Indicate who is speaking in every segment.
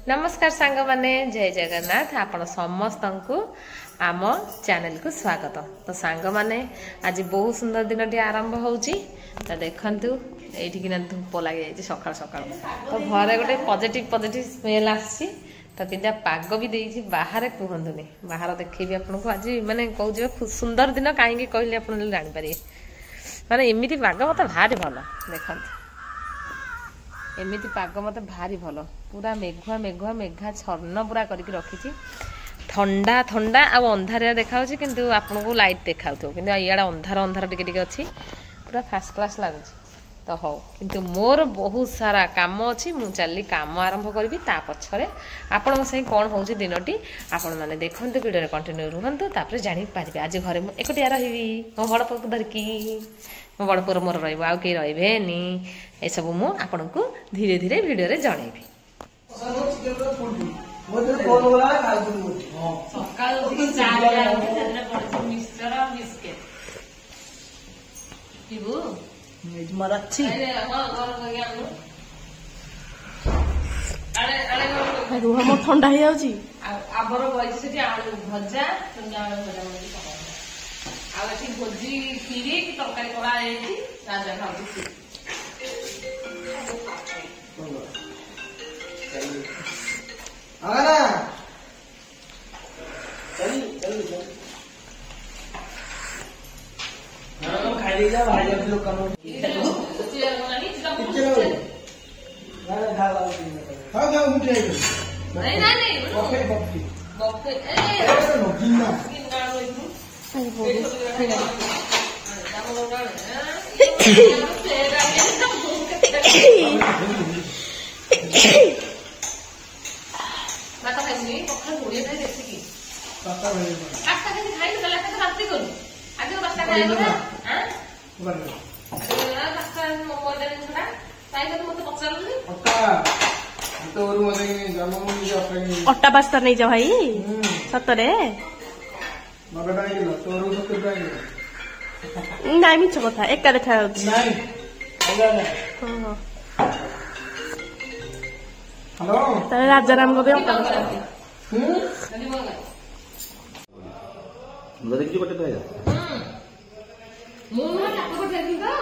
Speaker 1: नमस्कार सांग माने जय जगन्नाथ आपण समस्त को आम चैनल को स्वागत। तो सांग माने आज बहुत सुंदर दिन टी आरंभ होउची। तो देखंतु एठी किना धूप लगे जाय सकाळ सकाळ तो घरे गोटे पॉजिटिव स्मेल आसी। तो किंदा पाग भी देइछि बाहर कहंतुनी बाहर देखैबी आपन को आज माने कहू जे सुंदर दिन काहे कि कहले आपन जानि पारे माने एमिति पाग मते भारी भलो देखंतु एमिति पाग मते भारी भलो पूरा मेघुआ मेघुआ मेघा छर्ण पूरा करके रखी ठंडा ठंडा आ अंधारिया देखा किंतु आपन को लाइट देखा किंतु इड़ा अंधार अंधार टिके अच्छी पूरा फास्ट क्लास लगुच। तो हो किंतु मोर बहुत सारा काम अच्छी मु चली काम आरंभ करी ता पछरे आपण से कौन हो दिनटी आपण माने देखंतु वीडियो कंटिन्यू रुहंतु तापर जानि पारिबे। आज घरे मु एकटिया रहिबी मो बड़ पुक धरकी मो बड़ पुर मोर रहइबो आ के रहइबेनी ए सब मु आपण को धीरे धीरे वीडियो रे जणैबी।
Speaker 2: ठंडा हो जाउची
Speaker 1: आबर बइछि आलू भजा आलू भजा आठी भोजी खीरी की तरकारी करा आइछि राजा खाउछि
Speaker 3: आना चल चल चल हां खाई ले जा भाई लोग कम हां हां उठे
Speaker 1: नहीं नहीं
Speaker 3: बफे बफे
Speaker 1: बफे
Speaker 3: ए नो गिन्ना
Speaker 2: आई बोल
Speaker 1: माता खाइनी पखा घोड़िया खाइ देसी की
Speaker 3: पास्ता खाइ
Speaker 1: पास्ता खाइ गला के राती करू आज पास्ता खाइ ना हां
Speaker 3: बन
Speaker 1: पास्ता मोमो देन छडा ताई तो मते पचारली
Speaker 3: पक्का तो और मते जमो नि अपनी
Speaker 2: अट्टा पास्ता नहीं जा भाई सतरे
Speaker 3: मबे बाई लो तो और तो बाई
Speaker 2: नाइ मिछ कथा एका देखा होची
Speaker 3: नहीं आला ना
Speaker 2: हां
Speaker 3: हेलो
Speaker 2: तारे राजा राम को भी अट्टा पास्ता
Speaker 1: खाली बोल
Speaker 4: मुझे किसी बटे तो
Speaker 1: मु ना टाको को देखि तो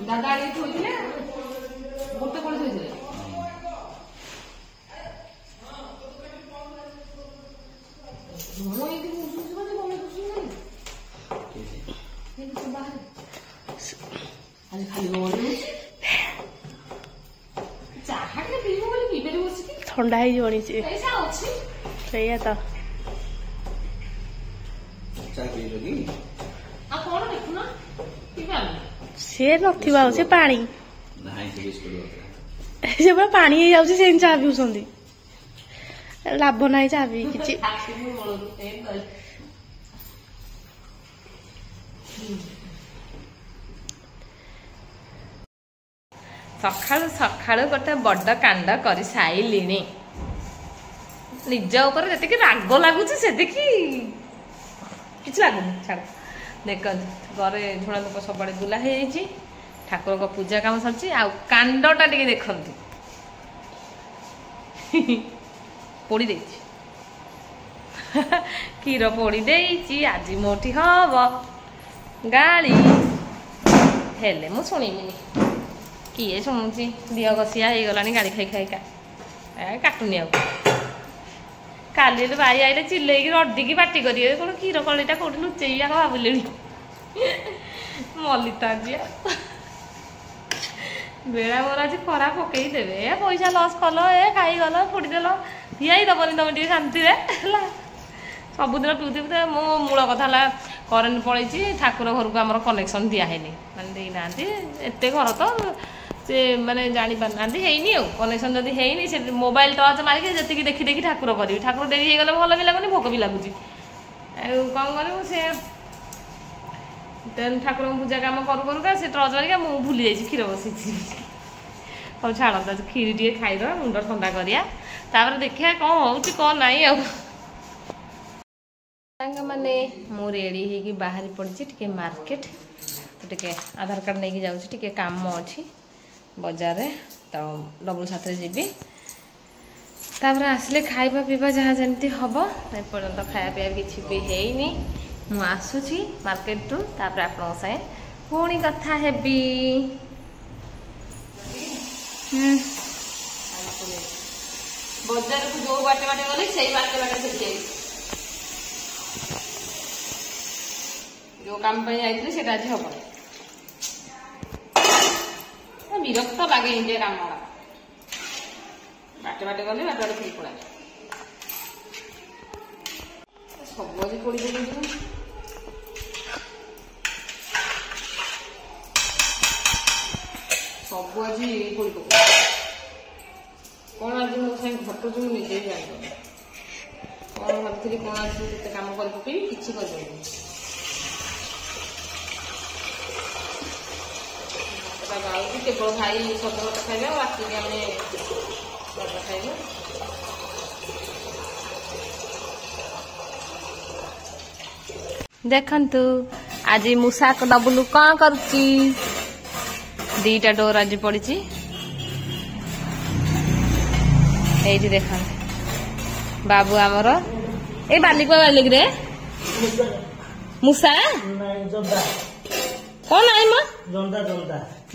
Speaker 1: दादा आगे थोइले गोटे पड़ थोइले मु एदी मुसुस बने बोले कुछ नहीं ये तो बाहर आज खाली बोल चाहा के पीबो बोले पीबे बसी की
Speaker 2: ठंडा ही जोनी छे
Speaker 1: पैसा अछि
Speaker 2: सही तो
Speaker 4: चाय पी लोगी
Speaker 1: आ कोन देखु ना पीबा
Speaker 2: से नथिबा से पानी
Speaker 4: नहीं से बिस्कुट होता
Speaker 2: से पूरा पानी ही जाउची से चा पिउसंदी लाभ नाही चा पी किछि
Speaker 1: सकाळु सकाळु गोटे बड़ कांड कर साइली निज ऊपर जी राग लगुच से किसी लगुनि छाड़ देख घरे झुणा धूप सब बुला हो ठाकुर को पूजा काम सर कांडटा टे देखती पोड़ी दे क्षीर पोड़ी दे आज मोटी हम गाड़ी हेले मु शुणिबिनी किए शुणुची दिह घसिया हो गला गाड़ी खाई खाइका काटुनी आ काली भाई आइले चिल्लेकी रडिकी पाटी करेंगे कौन क्षीर कलीटा कौटी लुचेई भाविले मलिता जी बेड़ा मोर आज खरा पकई देवे पैसा लस कल ए खाईगल फोड़देल हियाई दबनी तुम टे शांति सबुदिन पिउथि मो मूल कथा करेन्ट पड़े ठाकुर घर को आम कनेक्शन दिहैनि मैंने देना एत घर तो से मैंने जानी पारना हैनी कनेक्शन जदि हैनी से मोबाइल टर्च मारिक जी देखी देखी ठाकुर करी ठाकुर डेरी हो गले भल भी लगुनि भोक भी लगुच कौन करूँ से ठाकुर पूजा कम करू करूका से टर्च मारिका मुझे भूली जाइए क्षीर बसी सब छाड़ क्षीरी टे खाईद मुंड ठंडा करिया देखिए कौन हो नाई मैंने मु रेडी हो बाहरी पड़ी टे मार्केट तो टे आधार कार्ड नहीं जाऊँ टे काम अच्छी बजार तो डबल साथ जीवी तापर आसले खाइबा पीवा जहाँ जमती हम एपर्यंत खाया पीवा किसी भी हैनी मु आसुची मार्केट रु तापर आपन साए पुणी कथा हेबी बजार को जो बाटे बाटे गली से बाटे बाटे से जो काम पे जाइए से आज हम विरक्त लगे इंडिया काम बाटे बाटे गले बाटे बाटे फिर पड़ा सब आज पड़ी सब आज पड़ी कौन आज मो साइड घटुच मुझे जानी कौन भावी कौन आज कम कर पकई किसी कर केवल भाई सब भात खाइबे राति आम खाइबे देखंतु आज मूषा को डबलू कौन करुची दीटा डोर आज पड़ी ये देख बाबू आमर ए बालिक बालिक रे मूषा कौन आई म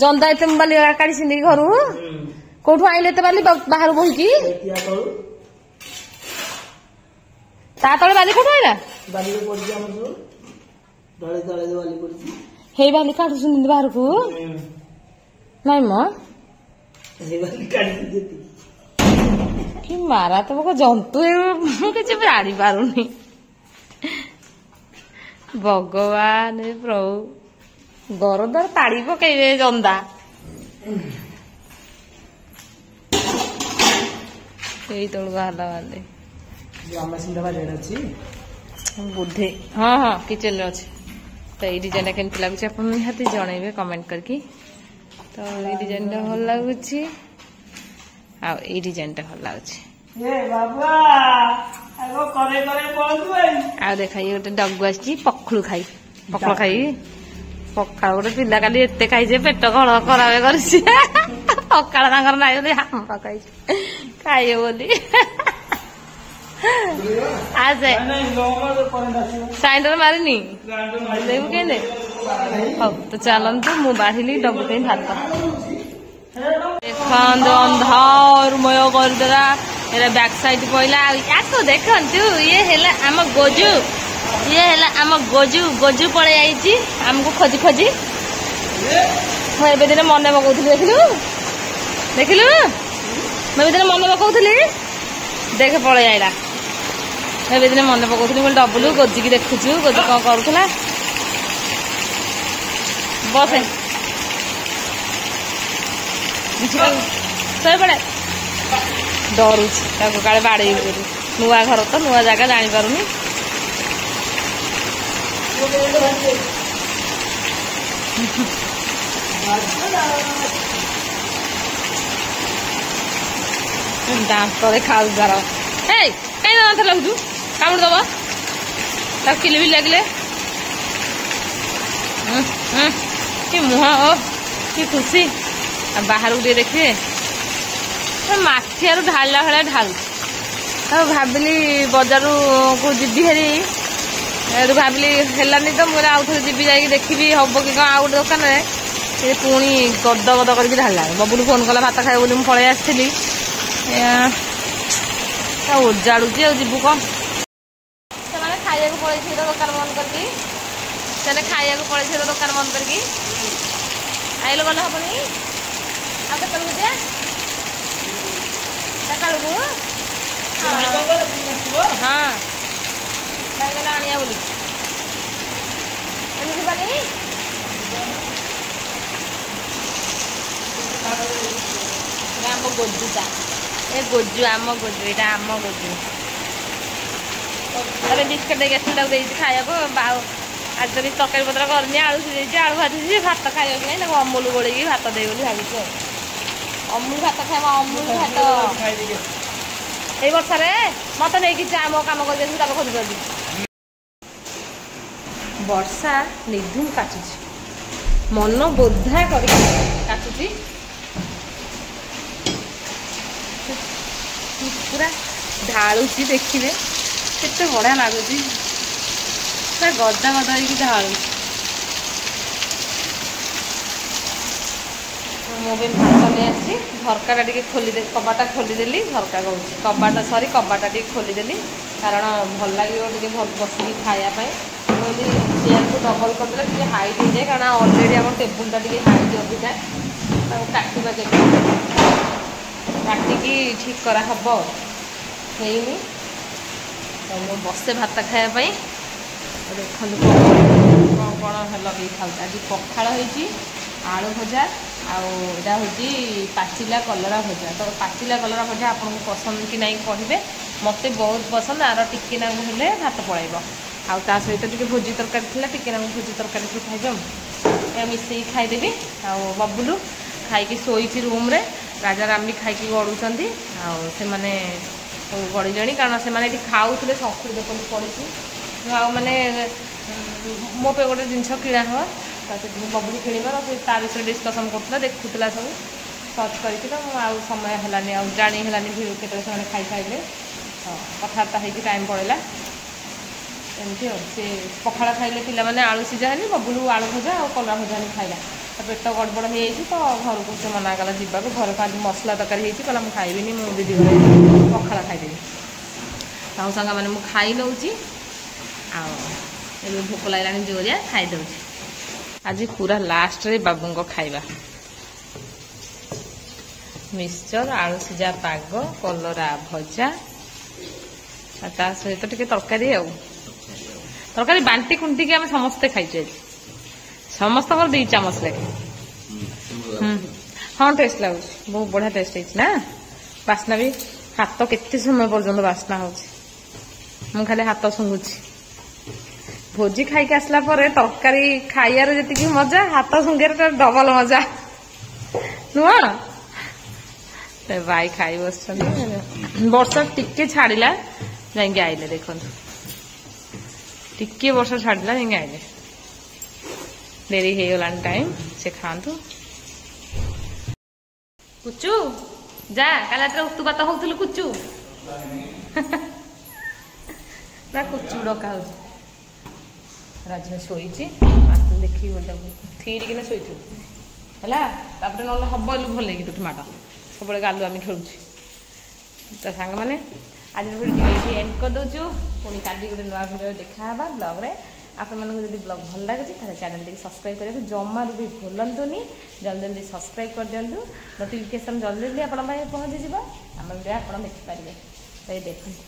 Speaker 1: जंदा एत बाली काढ़ी सिंदी घर कौटू आइले तो बाली बाहर बोही तले बाली कौटू आइला हे बाली काढ़ू सिंदी बाहर को नाई म कि मारा तुमको जंतु किसी जानी पारुनी भगवान प्रभु गरदार ताड़ी पकईबे जंदा तल बाहर बुद्धि हाँ हाँ किचन रे अच्छे तो ये डिजाइन केमती लगुच आप निहाती जनइबे कमेंट करके तो ये डिजाइन भल लगुच आ डिजाइन भल लगुच आ देखा ये गोटे डगु आसी पखलू खाई पखल खाई पखाड़ गोटे पिला काली एते खाई पेट कल खराब कर पखाड़ तांकर नाई बोली हम पकाई खाइए बोली आसे साइंडर मारिनी देबू केने हौ तो चलंतु मु बाढ़िली डबू के भात देखन अंधारमय करदेला एरा बैक साइड पइला याको देखंतु ये हेला आम गोजू ये हेला आम गोजू गोजू पड़े आईची हमको खोजी खोजी ମୁଁ ଏବେ ଦିନ ମନେ ପକଉଥିଲି ଦେଖିଲୁ ଦେଖିଲୁ ମୁଁ ଏବେ ଦିନ ମନେ ପକଉଥିଲି ଦେଖ ପଳେଇ ଆଇଲା ଏବେ ଦିନ ମନେ ପକଉଥିଲି ମୁଁ ଡବୁଲୁ ଗୋଜିକି ଦେଖୁଛୁ ଗୋଜି କଣ କରୁଥିଲା ବସେ ଶୋଇପଡ଼େ ଡରୁଛି ତାକୁ କାଳେ ବାଡ଼େଇ ବୋଲି ନୂଆ ଘର ତ ନୂଆ ଜାଗା ଜାଣିପାରୁନି ଦାନ୍ତରେ ଖାଉ ତାର ହେଇ କାଇଁ ଦାନ୍ତ ଲାଗୁଛୁ କାମୁଡ଼ି ଦବ ତାକୁ କିଲି ବି ଲାଗିଲେ କି ମୁହଁ ଓ କି ଖୁସି ଆଉ ବାହାରକୁ ଟିକେ ଦେଖିବେ ମାଠିଆରୁ ଢାଳିଲା ଭଳିଆ ଢାଳୁ ଆଉ ଭାବିଲି ବଜାରକୁ ଯିବି ହେରି ଏଠୁ ଭାବିଲି ହେଲାନି ତ ମୁଁ ଆଉ ଥରେ ଯିବି ଯାଇକି ଦେଖିବି ହବ କି କଣ ଆଉ ଗୋଟେ ଦୋକାନରେ ସେ ପୁଣି ଗଦ ଗଦ କରିକି ଢାଳିଲା ବବୁଲୁ ଫୋନ କଲା ଭାତ ଖାଇବ ବୋଲି ମୁଁ ପଳେଇ ଆସିଥିଲି ଓଜାଡୁଛି ଆଉ ଯିବୁ କଣ ସେମାନେ ଖାଇବାକୁ ପଳେଇଥିବେ ତ ଦୋକାନ ବନ୍ଦ କରିକି ସେମାନେ ଖାଇବାକୁ ପଳେଇଥିବେ ତ ଦୋକାନ ବନ୍ଦ କରିକି ଆଇଲେ ଗଲେ ହବନି ଆଉ କେତେବେଳକୁ ଯିବା ସକାଳକୁ ହଁ ଗଲେ ଆଣିବା ବୋଲି ଏମିତି ଯିବାନି ଆମ ଗୋଜୁଟା ଏ ଗୋଜୁ ଆମ ଗୋଜୁ ଏଇଟା ଆମ ଗୋଜୁ ତାପରେ ବିସ୍କୁଟ ଦେଇକି ଆସିଲି ତାକୁ ଦେଇଛି ଖାଇବାକୁ ଆଜି ତ କିଛି ତରକାରୀ ପତ୍ର କରିନି ଆଳୁ ସିଝେଇଛି ଆଳୁ ଭାଜିଛି ଭାତ ଖାଇବାକୁ ନାହିଁ ତାକୁ ଅମୁଲ ଗୋଳେଇକି ଭାତ ଦେଇ ବୋଲି ଭାବିଛୁ ଆଉ ଅମୁଲ ଭାତ ଖାଇବ ଅମୁଲ ଭାତ ଏଇ ବର୍ଷାରେ ମତେ ନେଇକି ଯା ମୋ କାମ କରିକି ତାକୁ ଖୋଜି ପାରୁଛି ବର୍ଷା ନିଧୁମ କାଟୁଛି ମନ ବୋଧା କରିକି କାଟୁଛି ଢାଳୁଛି ଦେଖିବେ କେତେ ବଢ଼ିଆ ଲାଗୁଛି ପୁରା ଗଦା ଗଦା ହେଇକି ଢାଳୁଛି। ମୁଁ ବି ଭାତ ନେଇ ଆସିଛି ଝରକାଟା ଟିକେ ଖୋଲିଦେଲି କବାଟା ଖୋଲିଦେଲି ଝରକା କହୁଛି କବାଟା ସରି କବାଟା ଟିକେ ଖୋଲିଦେଲି କାରଣ ଭଲ ଲାଗିବ ଟିକେ ଭଲ ବସିକି ଖାଇବା ପାଇଁ। ମୁଁ ଯଦି ଚେୟାରକୁ ଡବଲ୍ କରିଦେଲେ ଟିକେ ହାଇଟ୍ ହେଇଯାଏ କାରଣ ଅଲରେଡ଼ି ଆମ ଟେବୁଲଟା ଟିକେ ହାଇଟ୍ ଅଧିକା ତାକୁ କାଟିବା କେବେ କାଟିକି ଠିକ୍ କରାହେବ ହେଇନି ତ ମୁଁ ବସେ ଭାତ ଖାଇବା ପାଇଁ। ଦେଖନ୍ତୁ କ'ଣ ଲଗେଇକି ଖାଉଛି ଆଜି ପଖାଳ ହେଇଛି ଆଳୁ ଭଜା ଆଉ ଏଇଟା ହେଉଛି ପାଚିଲା କଲରା ଭଜା। ତ ପାଚିଲା କଲରା ଭଜା ଆପଣଙ୍କୁ ପସନ୍ଦ କି ନାହିଁ କହିବେ ମୋତେ ବହୁତ ପସନ୍ଦ ଆର ଟିକେ ନାଙ୍କୁ ହେଲେ ଭାତ ପଳାଇବ ଆଉ ତା ସହିତ ଟିକେ ଭୋଜି ତରକାରୀ ଥିଲା ଟିକେ ନାଙ୍କୁ ଭୋଜି ତରକାରୀ ସବୁ ଖାଇବେ ଆଉ ମିଶେଇକି ଖାଇଦେବି। ଆଉ ବବୁଲୁ ଖାଇକି ଶୋଇଛି ରୁମ୍ରେ ରାଜାରାମ ବି ଖାଇକି ଗଡ଼ୁଛନ୍ତି ଆଉ ସେମାନେ ଗଡ଼ିଲେଣି କାରଣ ସେମାନେ ଏଠି ଖାଉଥିଲେ ସଙ୍ଖୁଳି ଦେଖନ୍ତୁ ପଡ଼ିଛି ଆଉ ମାନେ ମୋ ପାଇଁ ଗୋଟେ ଜିନିଷ କିଣା ହେବ ତ ସେଥିପାଇଁ ବବୁଲୁ ଖେଳିବ ତା ବିଷୟରେ ଡିସ୍କସନ୍ କରୁଥିଲା ଦେଖୁଥିଲା ସବୁ ସର୍ଚ୍ଚ କରିକି ତ ମୁଁ ଆଉ ସମୟ ହେଲାନି ଆଉ ଜାଣି ହେଲାନି ଭିଡ଼ିଓ କେତେବେଳେ ସେମାନେ ଖାଇସାରିଲେ ତ କଥାବାର୍ତ୍ତା ହେଇକି ଟାଇମ୍ ପଳେଇଲା ଏମିତି ଆଉ। ସେ ପଖାଳ ଖାଇଲେ ପିଲାମାନେ ଆଳୁ ସିଝା ହେଲେ ବବୁଲୁ ଆଳୁ ଭଜା ଆଉ କଲରା ଭଜା ହେଲେ ଖାଇଲା ତ ପେଟ ଗଡ଼ବଡ଼ ହେଇଯାଇଛି ତ ଘରକୁ ସେ ମନା କଲା ଯିବାକୁ ଘରେ ଖାଲି ମସଲା ତରକାରୀ ହେଇଛି କହିଲା ମୁଁ ଖାଇବିନି ମୁଁ ଦିଦି ଘରେ ପଖାଳ ଖାଇଦେବି ତାଙ୍କ ସାଙ୍ଗମାନେ ମୁଁ ଖାଇ ନେଉଛି ଆଉ ଏବେ ଭୋକ ଲାଗିଲାଣି ଜୋରିଆ ଖାଇଦେଉଛି। ଆଜି ପୁରା ଲାଷ୍ଟରେ ବାବୁଙ୍କ ଖାଇବା ମିକ୍ସଚର ଆଳୁ ସିଝା ପାଗ କଲରା ଭଜା ଆଉ ତା ସହିତ ଟିକେ ତରକାରୀ ଆଉ ତରକାରୀ ବାଣ୍ଟି ଖୁଣ୍ଟିକି ଆମେ ସମସ୍ତେ ଖାଇଛୁ ଆଜି ସମସ୍ତଙ୍କର 2 ଚାମଚ ଲେଖେ। ହଁ ଟେଷ୍ଟ ଲାଗୁଛି ବହୁତ ବଢ଼ିଆ ଟେଷ୍ଟ ହେଇଛି ନା ବାସ୍ନା ବି ହାତ କେତେ ସମୟ ପର୍ଯ୍ୟନ୍ତ ବାସ୍ନା ହେଉଛି ମୁଁ ଖାଲି ହାତ ଶୁଙ୍ଘୁଛି। ଭୋଜି ଖାଇକି ଆସିଲା ପରେ ତରକାରୀ ଖାଇବାର ଯେତିକି ମଜା ହାତ ଶୁଙ୍ଘିବାର ଡବଲ ମଜା ନୁହଁ। ଭାଇ ଖାଇ ବସିଛନ୍ତି ବର୍ଷା ଟିକେ ଛାଡ଼ିଲା ଯାଇକି ଆଇଲେ ଦେଖନ୍ତୁ ଟିକେ ବର୍ଷା ଛାଡ଼ିଲା ଯାଇକି ଆଇଲେ ଡେରି ହେଇଗଲାଣି ଟାଇମ୍ ସେ ଖାଆନ୍ତୁ। କୁଚୁ ଯା କାଲି ରାତିରେ ଉତୁପାତ ହଉଥିଲୁ କୁଚୁ ନା କୁଚୁ ଡକା ହଉଛି ରାଜା ଶୋଇଛି ଆସିଲେ ଦେଖିକି ଗୋଟେ ଥିରିକିନା ଶୋଇଥିବୁ ହେଲା ତାପରେ ନହେଲେ ହବ ଭଲ ହେଇକି ତୁଠି ମାଡ଼ ସବୁବେଳେ ଗାଲୁ ଆମେ ଖେଳୁଛୁ। ତ ସାଙ୍ଗମାନେ ଆଜିର ଭିଡ଼ିଓ ଏଇଠି ଏଣ୍ଡ କରିଦେଉଛୁ ପୁଣି କାଲି ଗୋଟେ ନୂଆ ଭିଡ଼ିଓ ଦେଖାହେବା ବ୍ଲଗ୍ରେ। ଆପଣମାନଙ୍କୁ ଯଦି ବ୍ଲଗ୍ ଭଲ ଲାଗୁଛି ତାହେଲେ ଚ୍ୟାନେଲଟିକୁ ସବସ୍କ୍ରାଇବ୍ କରିବାକୁ ଜମାରୁ ବି ଭୁଲନ୍ତୁନି ଜଲ୍ଦି ଜଲ୍ଦି ସବସ୍କ୍ରାଇବ୍ କରିଦିଅନ୍ତୁ ନୋଟିଫିକେସନ୍ ଜଲ୍ଦି ଜଲ୍ଦି ଆପଣଙ୍କ ପାଖରେ ପହଞ୍ଚିଯିବ ଆମ ଭିଡ଼ିଓ ଆପଣ ଦେଖିପାରିବେ। ତ ଏଇ ଦେଖନ୍ତୁ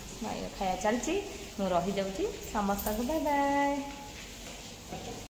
Speaker 1: ଖାଇବା ଚାଲିଛି ମୁଁ ରହିଯାଉଛି ସମସ୍ତଙ୍କୁ ବାଏ ବାଏ।